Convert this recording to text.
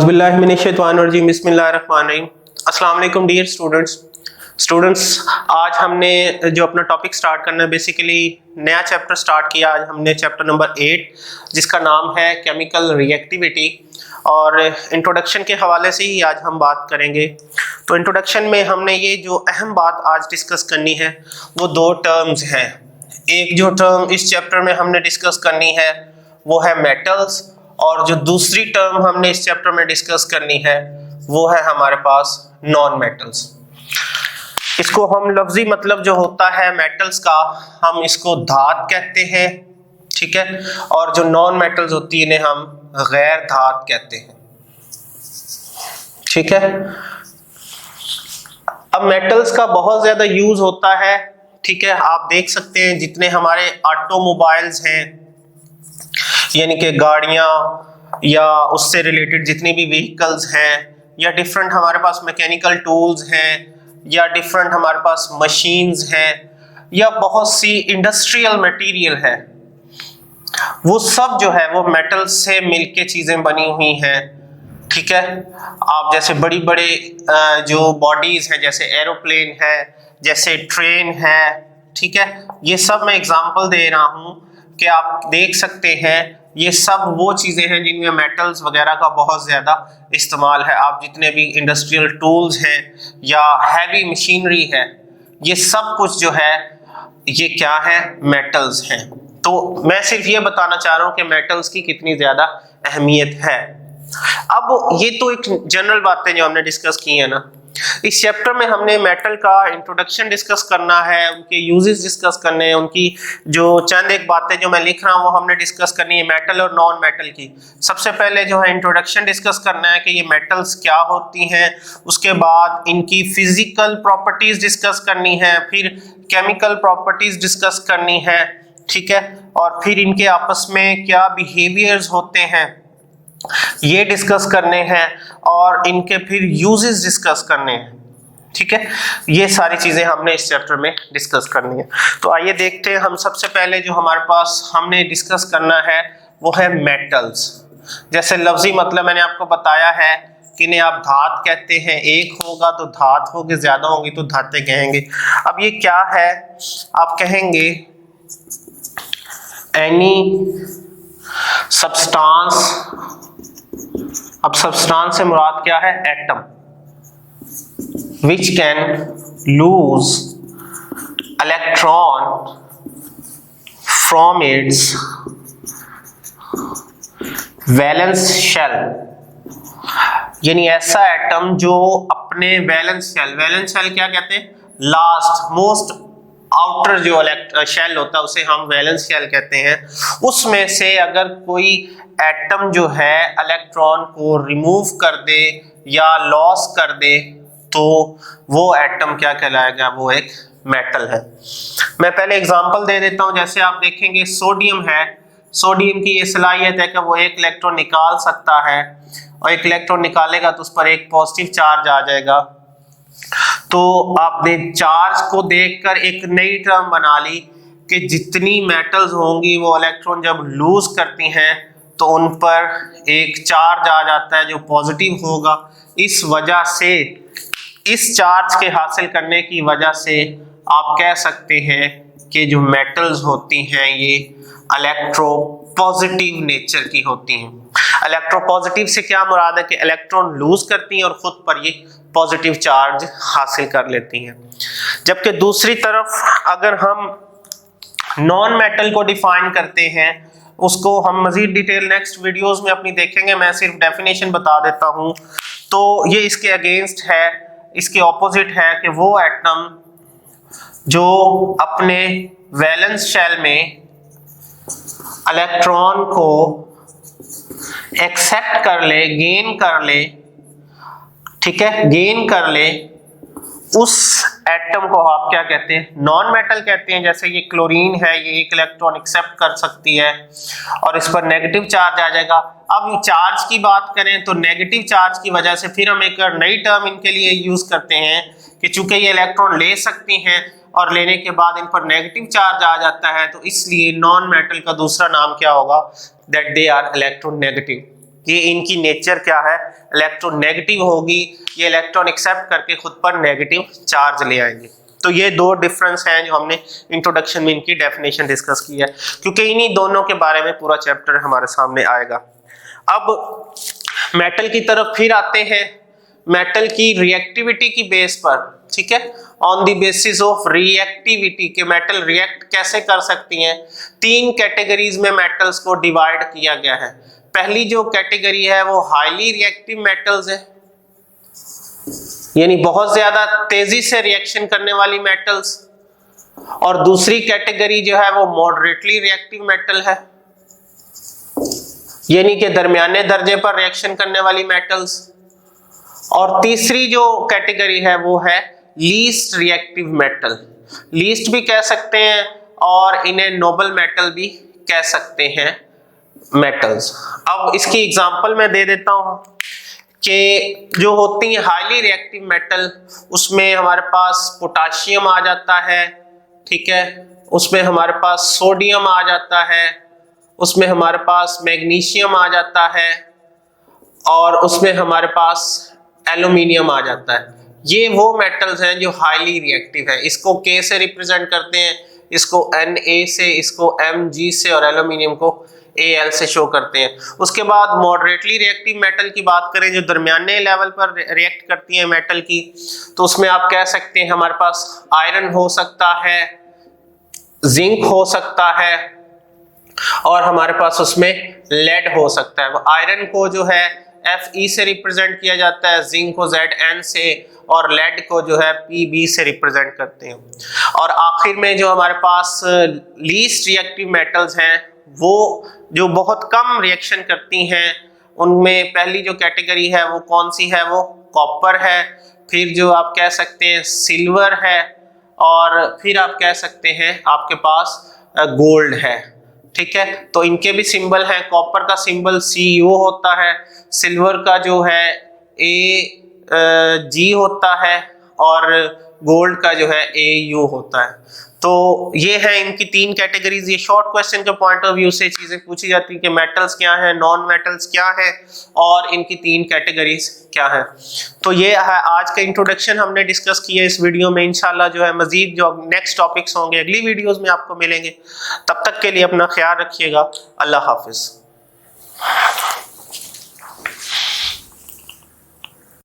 औज़ुबिल्लाहिमिनश्शैतानिर्रजीम बिस्मिल्लाहिर्रहमानिर्रहीम। अस्सलाम वालेकुम डियर स्टूडेंट्स, आज हमने जो अपना टॉपिक स्टार्ट करना है, बेसिकली नया चैप्टर स्टार्ट किया। आज हमने चैप्टर नंबर 8 जिसका नाम है केमिकल रिएक्टिविटी, और इंट्रोडक्शन के हवाले से ही आज हम बात करेंगे। तो इंट्रोडक्शन में हमने ये जो अहम बात आज डिस्कस करनी है वो दो टर्म्स हैं। एक जो टर्म इस चैप्टर में हमने डिस्कस करनी है वो है मेटल्स, और जो दूसरी टर्म हमने इस चैप्टर में डिस्कस करनी है वो है हमारे पास नॉन मेटल्स। इसको हम लफ्जी मतलब जो होता है मेटल्स का, हम इसको धात कहते हैं, ठीक है, और जो नॉन मेटल्स होती है इन्हें हम गैर धात कहते हैं, ठीक है। अब मेटल्स का बहुत ज्यादा यूज होता है, ठीक है। आप देख सकते हैं जितने हमारे ऑटोमोबाइल्स हैं, यानी कि गाड़ियां या उससे रिलेटेड जितनी भी व्हीकल्स हैं, या डिफरेंट हमारे पास मैकेनिकल टूल्स हैं, या डिफरेंट हमारे पास मशीन्स हैं, या बहुत सी इंडस्ट्रियल मटेरियल है, वो सब जो है वो मेटल से मिलके चीजें बनी हुई हैं, ठीक है। आप जैसे बड़ी बड़े जो बॉडीज हैं, जैसे एरोप्लेन है, जैसे ट्रेन है, ठीक है, ये सब मैं एग्जांपल दे रहा हूं कि आप देख सकते हैं ये सब वो चीजें हैं जिनमें मेटल्स वगैरह का बहुत ज्यादा इस्तेमाल है। आप जितने भी इंडस्ट्रियल टूल्स हैं या हैवी मशीनरी है, ये सब कुछ जो है ये क्या है, मेटल्स हैं। तो मैं सिर्फ ये बताना चाह रहा हूं कि मेटल्स की कितनी ज्यादा अहमियत है। अब ये तो एक जनरल बातें जो हमने डिस्कस की है ना। इस चैप्टर में हमने मेटल का इंट्रोडक्शन डिस्कस करना है, उनके यूजेस डिस्कस करने हैं, उनकी जो चंद एक बातें जो मैं लिख रहा हूं वो हमने डिस्कस करनी है मेटल और नॉन मेटल की। सबसे पहले जो है इंट्रोडक्शन डिस्कस करना है कि ये मेटल्स क्या होती हैं, उसके बाद इनकी फिजिकल प्रॉपर्टीज डिस्कस करनी है, फिर केमिकल प्रॉपर्टीज डिस्कस करनी है, ठीक है, और फिर इनके आपस में क्या बिहेवियर्स होते हैं ये डिस्कस करने हैं, और इनके फिर यूजेस डिस्कस करने हैं, ठीक है। ये सारी चीजें हमने इस चैप्टर में डिस्कस करनी है। तो आइए देखते हैं। हम सबसे पहले जो हमारे पास हमने डिस्कस करना है वो है मेटल्स। जैसे लफ्जी मतलब मैंने आपको बताया है कि इन्हें आप धात कहते हैं, एक होगा तो धात होगी, ज्यादा होगी तो धातें कहेंगे। अब ये क्या है, आप कहेंगे एनी सब्सटेंस। अब सब्सटेंस से मुराद क्या है, atom, which can lose electron from its valence shell, यानी ऐसा एटम जो अपने वैलेंस शेल क्या कहते हैं, लास्ट मोस्ट आउटर जो शेल होता है उसे हम वैलेंस शेल कहते हैं। उसमें से अगर कोई एटम जो है इलेक्ट्रॉन को रिमूव कर दे या लॉस कर दे तो वो एटम क्या कहलाएगा, वो एक मेटल है। मैं पहले एग्जांपल दे देता हूं। जैसे आप देखेंगे सोडियम है, सोडियम की ये सलाहियत है कि वो एक इलेक्ट्रॉन निकाल सकता है, और एक इलेक्ट्रॉन निकालेगा तो उस पर एक पॉजिटिव चार्ज आ जाएगा। तो आपने चार्ज को देखकर एक नई टर्म बना ली कि जितनी मेटल्स होंगी वो इलेक्ट्रॉन जब लूज करती हैं तो उन पर एक चार्ज आ जाता है जो पॉजिटिव होगा। इस वजह से, इस चार्ज के हासिल करने की वजह से आप कह सकते हैं कि जो मेटल्स होती हैं ये इलेक्ट्रोपॉजिटिव नेचर की होती हैं। इलेक्ट्रोपॉजिटिव से क्या मुराद है कि इलेक्ट्रॉन लूज करती हैं और खुद पर ये पॉजिटिव चार्ज हासिल कर लेती हैं। जबकि दूसरी तरफ अगर हम नॉन मेटल को डिफाइन करते हैं, उसको हम मजीद डिटेल नेक्स्ट वीडियोस में अपनी देखेंगे, मैं सिर्फ डेफिनेशन बता देता हूं। तो ये इसके अगेंस्ट है, इसके ऑपोजिट है कि वो एटम जो अपने वैलेंस शेल में इलेक्ट्रॉन को एक्सेप्ट कर ले, गेन कर ले, ठीक है, गेन कर ले, उस एटम को आप क्या कहते हैं, नॉन मेटल कहते हैं। जैसे ये क्लोरीन है, ये एक इलेक्ट्रॉन एक्सेप्ट कर सकती है और इस पर नेगेटिव चार्ज आ जाएगा। अब चार्ज की बात करें तो नेगेटिव चार्ज की वजह से फिर हम एक नई टर्म इनके लिए यूज करते हैं कि चूंकि ये इलेक्ट्रॉन ले सकती हैं और लेने के बाद इन पर नेगेटिव चार्ज आ जाता है, तो इसलिए नॉन मेटल का दूसरा नाम क्या होगा, दैट दे आर इलेक्ट्रोनेगेटिव। ये इनकी नेचर क्या है, इलेक्ट्रोनेगेटिव होगी, ये इलेक्ट्रॉन एक्सेप्ट करके खुद पर नेगेटिव चार्ज ले आएंगे। तो ये दो डिफरेंस हैं जो हमने इंट्रोडक्शन में इनकी डेफिनेशन डिस्कस की है, क्योंकि इन्हीं दोनों के बारे में पूरा चैप्टर हमारे सामने आएगा। अब मेटल की तरफ फिर आते हैं, मेटल की रिएक्टिविटी की बेस पर, ठीक है, on the basis of reactivity के मेटल रिएक्ट कैसे कर सकती हैं। तीन कैटेगरीज में मेटल्स को डिवाइड किया गया है। पहली जो कैटेगरी है वो हाईली रिएक्टिव मेटल्स है, यानी बहुत ज्यादा तेजी से रिएक्शन करने वाली मेटल्स, और दूसरी कैटेगरी जो है वो मॉडरेटली रिएक्टिव मेटल है, यानी कि दरमियाने दर्जे पर रिएक्शन करने वाली मेटल्स, और तीसरी जो कैटेगरी है वो है लीस्ट रिएक्टिव मेटल। लीस्ट भी कह सकते हैं और इन्हें नोबल मेटल भी कह सकते हैं मेटल्स। अब इसकी एग्जांपल मैं दे देता हूं कि जो होती है हाईली रिएक्टिव मेटल, उसमें हमारे पास पोटाशियम आ जाता है, ठीक है, उसमें हमारे पास सोडियम आ जाता है, उसमें हमारे पास मैग्नीशियम आ जाता है, और उसमें हमारे पास एल्यूमिनियम आ जाता है। ये वो मेटल्स हैं जो हाईली रिएक्टिव है। इसको K से रिप्रेजेंट करते हैं, इसको Na से, इसको Mg से, और एल्यूमिनियम को Al से शो करते हैं। उसके बाद मॉडरेटली रिएक्टिव मेटल की बात करें, जो दरमियाने लेवल पर रिएक्ट करती है मेटल की, तो उसमें आप कह सकते हैं हमारे पास आयरन हो सकता है, जिंक हो सकता है, और हमारे पास उसमें लेड हो सकता है। आयरन को जो है Fe से रिप्रेजेंट किया जाता है, जिंक को Zn से, और लेड को जो है Pb से रिप्रेजेंट करते हैं। और आखिर में जो हमारे पास लीस्ट रिएक्टिव मेटल्स हैं, वो जो बहुत कम रिएक्शन करती हैं, उनमें पहली जो कैटेगरी है वो कौन सी है, वो कॉपर है, फिर जो आप कह सकते हैं सिल्वर है, और फिर आप कह सकते हैं आपके पास गोल्ड है, ठीक है। तो इनके भी सिंबल हैं, कॉपर का सिंबल Cu होता है, सिल्वर का जो है Ag होता है, और गोल्ड का जो है Au होता है। तो ये है इनकी तीन कैटेगरीज। ये शॉर्ट क्वेश्चन के पॉइंट ऑफ व्यू से चीजें पूछी जाती है कि मेटल्स क्या है, नॉन मेटल्स क्या है, और इनकी तीन कैटेगरीज क्या है। तो ये है आज का इंट्रोडक्शन हमने डिस्कस किया इस वीडियो में। इंशाल्लाह जो है मजीद जो नेक्स्ट टॉपिक्स होंगे अगली वीडियोस में आपको मिलेंगे। तब तक के लिए अपना ख्याल रखिएगा। अल्लाह हाफिज।